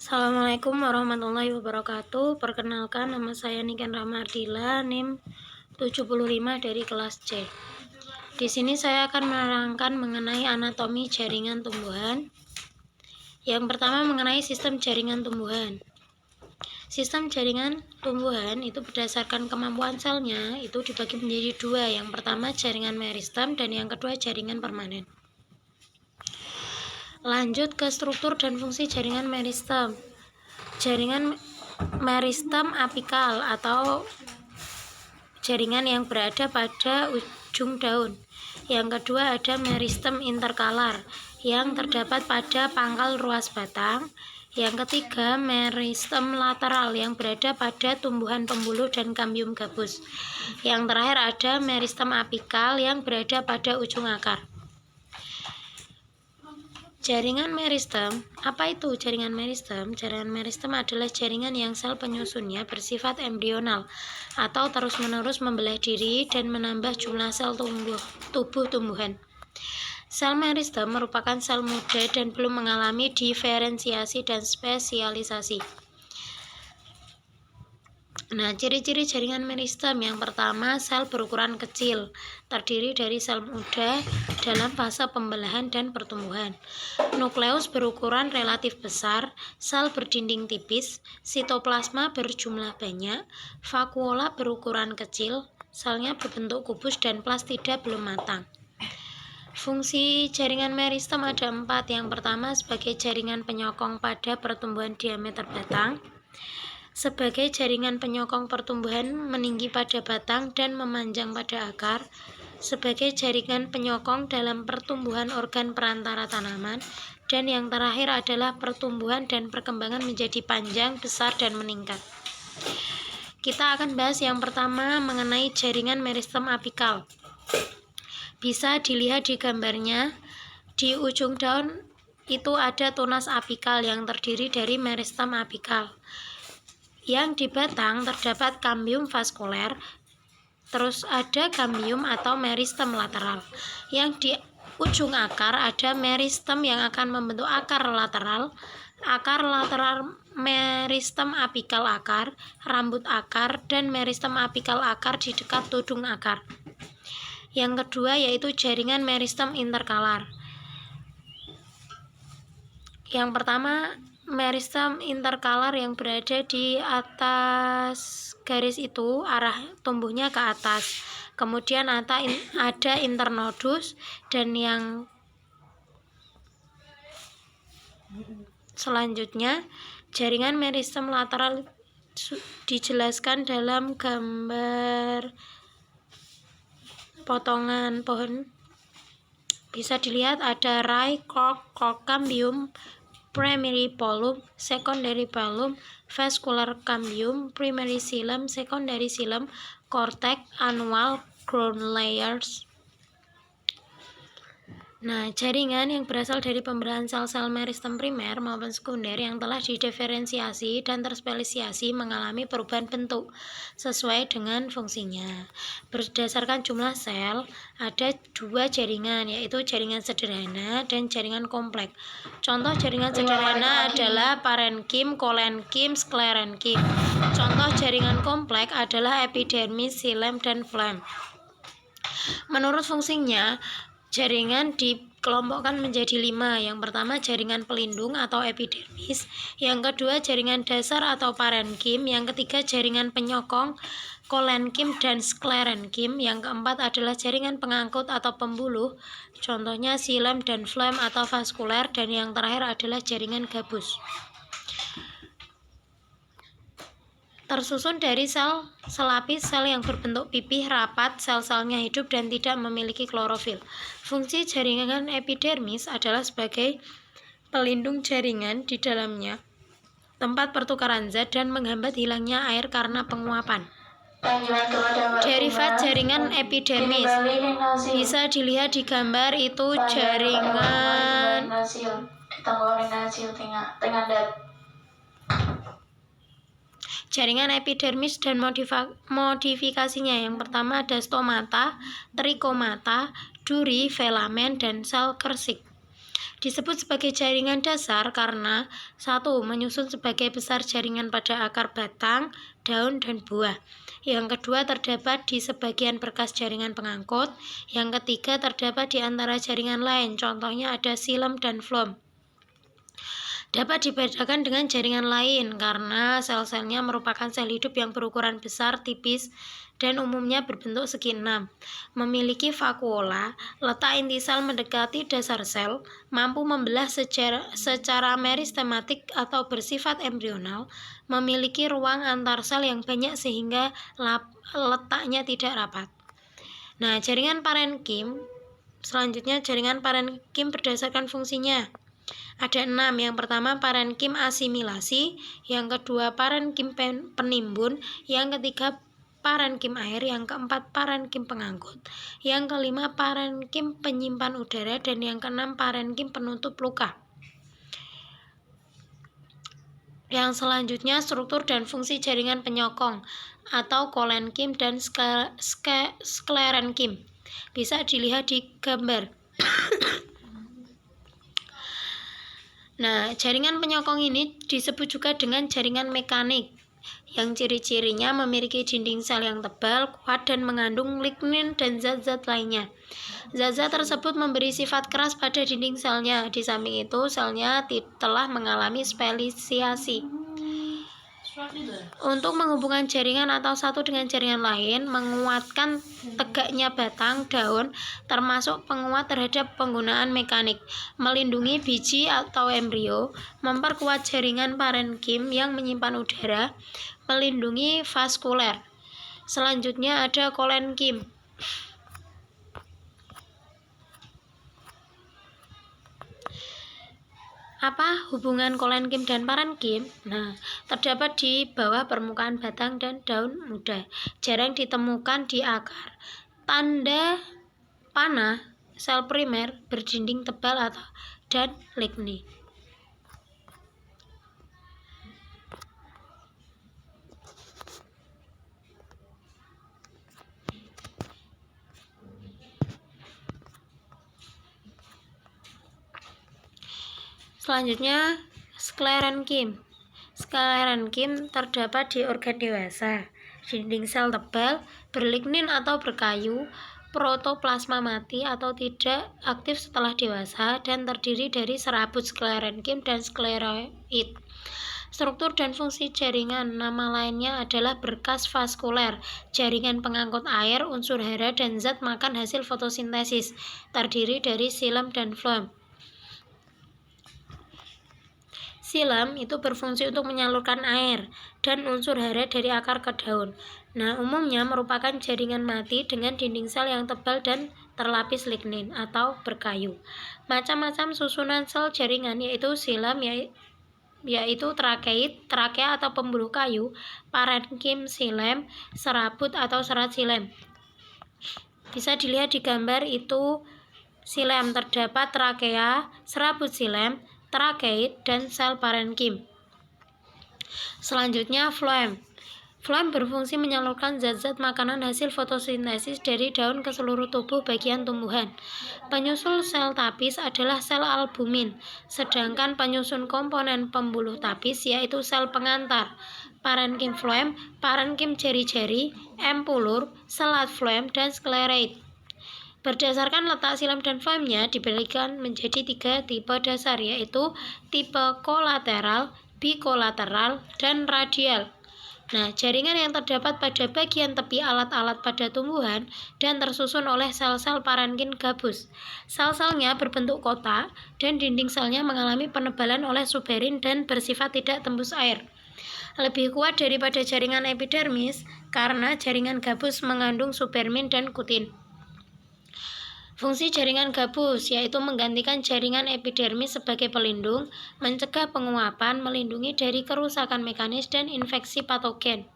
Assalamualaikum warahmatullahi wabarakatuh. Perkenalkan, nama saya Niken Ramardila, NIM 75 dari kelas C. Di sini saya akan menerangkan mengenai anatomi jaringan tumbuhan. Yang pertama mengenai sistem jaringan tumbuhan. Sistem jaringan tumbuhan itu berdasarkan kemampuan selnya itu dibagi menjadi dua. Yang pertama jaringan meristem dan yang kedua jaringan permanen. Lanjut ke struktur dan fungsi jaringan meristem. Jaringan meristem apikal atau jaringan yang berada pada ujung daun. Yang kedua ada meristem interkalar yang terdapat pada pangkal ruas batang. Yang ketiga meristem lateral yang berada pada tumbuhan pembuluh dan kambium gabus. Yang terakhir ada meristem apikal yang berada pada ujung akar. Jaringan meristem, apa itu jaringan meristem? Jaringan meristem adalah jaringan yang sel penyusunnya bersifat embryonal atau terus-menerus membelah diri dan menambah jumlah sel tubuh tumbuhan. Sel meristem merupakan sel muda dan belum mengalami diferensiasi dan spesialisasi. Nah, ciri-ciri jaringan meristem yang pertama, sel berukuran kecil, terdiri dari sel muda dalam fase pembelahan dan pertumbuhan. Nukleus berukuran relatif besar, sel berdinding tipis, sitoplasma berjumlah banyak, vakuola berukuran kecil, selnya berbentuk kubus dan plastida belum matang. Fungsi jaringan meristem ada 4. Yang pertama sebagai jaringan penyokong pada pertumbuhan diameter batang, sebagai jaringan penyokong pertumbuhan meninggi pada batang dan memanjang pada akar, sebagai jaringan penyokong dalam pertumbuhan organ perantara tanaman, dan yang terakhir adalah pertumbuhan dan perkembangan menjadi panjang, besar, dan meningkat. Kita akan bahas yang pertama mengenai jaringan meristem apikal. Bisa dilihat di gambarnya, di ujung daun itu ada tunas apikal yang terdiri dari meristem apikal. Yang di batang terdapat kambium vaskuler, terus ada kambium atau meristem lateral. Yang di ujung akar ada meristem yang akan membentuk akar lateral meristem apikal akar, rambut akar, dan meristem apikal akar di dekat tudung akar. Yang kedua yaitu jaringan meristem interkalar. Yang pertama meristem interkalar yang berada di atas garis itu arah tumbuhnya ke atas. Kemudian ada internodus, dan yang selanjutnya jaringan meristem lateral dijelaskan dalam gambar potongan pohon. Bisa dilihat ada rai, cork, kambium, primary polum, secondary polum, vascular cambium, primary xylem, secondary xylem, cortex, annual, ground layers. Nah, jaringan yang berasal dari pembelahan sel-sel meristem primer maupun sekunder yang telah didiferensiasi dan terspesialisasi mengalami perubahan bentuk sesuai dengan fungsinya. Berdasarkan jumlah sel, ada 2 jaringan, yaitu jaringan sederhana dan jaringan kompleks. Contoh jaringan sederhana adalah parenkim, kolenkim, sklerenkim. Contoh jaringan kompleks adalah epidermis, xilem, dan flem. Menurut fungsinya, jaringan dikelompokkan menjadi 5. Yang pertama jaringan pelindung atau epidermis, yang kedua jaringan dasar atau parenkim, yang ketiga jaringan penyokong kolenkim dan sklerenkim, yang keempat adalah jaringan pengangkut atau pembuluh, contohnya xilem dan flem atau vaskuler, dan yang terakhir adalah jaringan gabus. Tersusun dari sel selapis, sel yang berbentuk pipih rapat, sel-selnya hidup dan tidak memiliki klorofil. Fungsi jaringan epidermis adalah sebagai pelindung jaringan di dalamnya, tempat pertukaran zat, dan menghambat hilangnya air karena penguapan. Derivat jaringan epidermis bisa dilihat di gambar itu jaringan jaringan epidermis dan modifikasinya. Yang pertama ada stomata, trikomata, duri, filamen, dan sel kersik. Disebut sebagai jaringan dasar karena 1. Menyusun sebagai besar jaringan pada akar batang, daun, dan buah. Yang kedua, terdapat di sebagian berkas jaringan pengangkut. Yang ketiga, terdapat di antara jaringan lain. Contohnya ada xilem dan floem. Dapat dibedakan dengan jaringan lain karena sel-selnya merupakan sel hidup yang berukuran besar, tipis, dan umumnya berbentuk segi enam. Memiliki vakuola, letak inti sel mendekati dasar sel, mampu membelah secara meristematik atau bersifat embrional, memiliki ruang antar sel yang banyak sehingga letaknya tidak rapat. Nah, jaringan parenkim, selanjutnya jaringan parenkim berdasarkan fungsinya. Ada 6. Yang pertama parenkim asimilasi, yang kedua parenkim penimbun, yang ketiga parenkim air, yang keempat parenkim pengangkut, yang kelima parenkim penyimpan udara, dan yang keenam parenkim penutup luka. Yang selanjutnya struktur dan fungsi jaringan penyokong atau kolenkim dan sklerenkim. Bisa dilihat di gambar. Nah, jaringan penyokong ini disebut juga dengan jaringan mekanik, yang ciri-cirinya memiliki dinding sel yang tebal, kuat, dan mengandung lignin dan zat-zat lainnya. Zat-zat tersebut memberi sifat keras pada dinding selnya. Di samping itu, selnya telah mengalami spesiasi. Untuk menghubungkan jaringan atau satu dengan jaringan lain, menguatkan tegaknya batang, daun, termasuk penguat terhadap penggunaan mekanik, melindungi biji atau embrio, memperkuat jaringan parenkim yang menyimpan udara, melindungi vaskuler. Selanjutnya ada kolenkim. Apa hubungan kolenkim dan parenkim? Nah, terdapat di bawah permukaan batang dan daun muda. Jarang ditemukan di akar. Tanda panah sel primer berdinding tebal dan lignin. Selanjutnya, sklerenkim. Sklerenkim terdapat di organ dewasa. Dinding sel tebal, berlignin atau berkayu, protoplasma mati atau tidak aktif setelah dewasa, dan terdiri dari serabut sklerenkim dan skleroid. Struktur dan fungsi jaringan, nama lainnya adalah berkas vaskuler, jaringan pengangkut air, unsur hara, dan zat makan hasil fotosintesis, terdiri dari xilem dan floem. Xilem itu berfungsi untuk menyalurkan air dan unsur hara dari akar ke daun. Nah, umumnya merupakan jaringan mati dengan dinding sel yang tebal dan terlapis lignin atau berkayu. Macam-macam susunan sel jaringan yaitu xilem, yaitu trakea atau pembuluh kayu, parenkim xilem, serabut atau serat xilem. Bisa dilihat di gambar itu xilem, terdapat trakea, serabut xilem, trakeid, dan sel parenkim. Selanjutnya floem. Floem berfungsi menyalurkan zat-zat makanan hasil fotosintesis dari daun ke seluruh tubuh bagian tumbuhan. Penyusul sel tapis adalah sel albumin, sedangkan penyusun komponen pembuluh tapis yaitu sel pengantar. Parenkim floem, parenkim jari-jari, empulur, selat floem, dan skleroid. Berdasarkan letak xilem dan floemnya diberikan menjadi 3 tipe dasar, yaitu tipe kolateral, bikolateral, dan radial. Nah, jaringan yang terdapat pada bagian tepi alat-alat pada tumbuhan dan tersusun oleh sel-sel parenkim gabus. Sel-selnya berbentuk kotak dan dinding selnya mengalami penebalan oleh suberin dan bersifat tidak tembus air. Lebih kuat daripada jaringan epidermis karena jaringan gabus mengandung subermin dan kutin. Fungsi jaringan gabus yaitu menggantikan jaringan epidermis sebagai pelindung, mencegah penguapan, melindungi dari kerusakan mekanis dan infeksi patogen.